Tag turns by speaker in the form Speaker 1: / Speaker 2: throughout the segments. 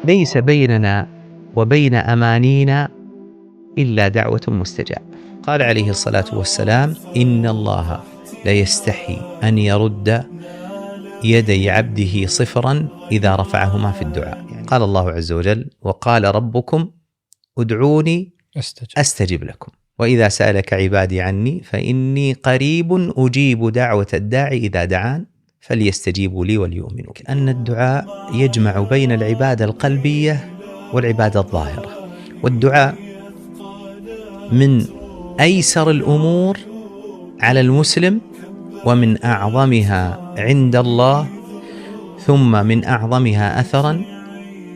Speaker 1: ليس بيننا وبين أمانينا إلا دعوة مستجابة. قال عليه الصلاة والسلام: إن الله لا يستحي أن يرد يدي عبده صفرا إذا رفعهما في الدعاء. يعني قال الله عز وجل: وقال ربكم ادعوني أستجب لكم، وإذا سألك عبادي عني فإني قريب أجيب دعوة الداعي إذا دعان فليستجيبوا لي وليؤمنوا. أن الدعاء يجمع بين العبادة القلبية والعبادة الظاهرة، والدعاء من أيسر الأمور على المسلم، ومن أعظمها عند الله، ثم من أعظمها أثرا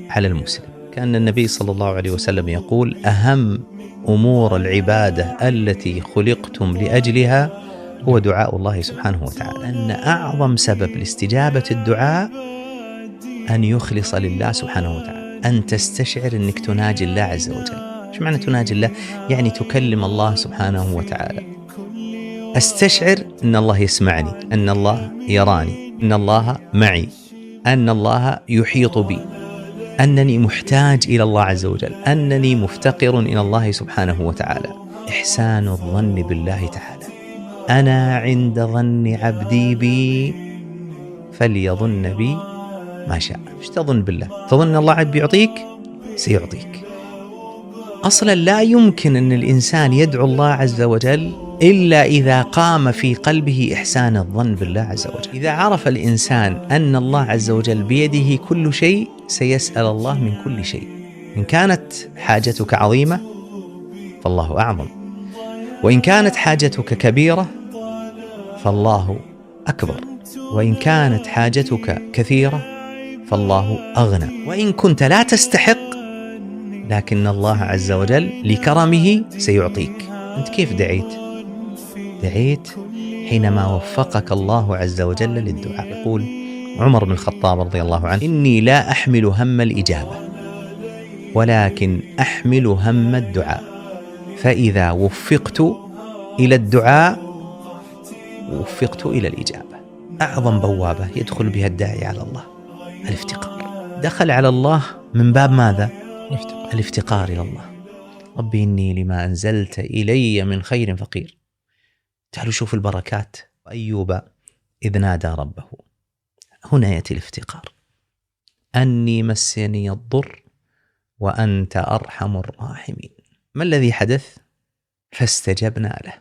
Speaker 1: على المسلم. كان النبي صلى الله عليه وسلم يقول: أهم أمور العبادة التي خلقتم لأجلها هو دعاء الله سبحانه وتعالى. أن أعظم سبب لاستجابة الدعاء أن يخلص لله سبحانه وتعالى، أن تستشعر أنك تناجي الله عز وجل. إيش معنى تناجي الله؟ يعني تكلم الله سبحانه وتعالى. أستشعر أن الله يسمعني، أن الله يراني، أن الله معي، أن الله يحيط بي، أنني محتاج إلى الله عز وجل، أنني مفتقر إلى الله سبحانه وتعالى. إحسان الظن بالله تعالى: أنا عند ظن عبدي بي فليظن بي ما شاء. إيش تظن بالله؟ تظن الله عاد بيعطيك؟ سيعطيك. أصلا لا يمكن أن الإنسان يدعو الله عز وجل إلا إذا قام في قلبه إحسان الظن بالله عز وجل. إذا عرف الإنسان أن الله عز وجل بيده كل شيء سيسأل الله من كل شيء. إن كانت حاجتك عظيمة فالله أعظم، وإن كانت حاجتك كبيرة فالله أكبر، وإن كانت حاجتك كثيرة فالله أغنى، وإن كنت لا تستحق لكن الله عز وجل لكرمه سيعطيك. أنت كيف دعيت؟ دعيت حينما وفقك الله عز وجل للدعاء. يقول عمر بن الخطاب رضي الله عنه: إني لا أحمل هم الإجابة ولكن أحمل هم الدعاء، فإذا وفقت إلى الدعاء وفقت إلى الإجابة. أعظم بوابة يدخل بها الداعي على الله الافتقار. دخل على الله من باب ماذا؟ الافتقار إلى الله. ربي إني لما أنزلت إلي من خير فقير. تعالوا شوف البركات. أيوب إذ نادى ربه، هنا يأتي الافتقار: أني مسني الضر وأنت أرحم الراحمين. ما الذي حدث؟ فاستجبنا له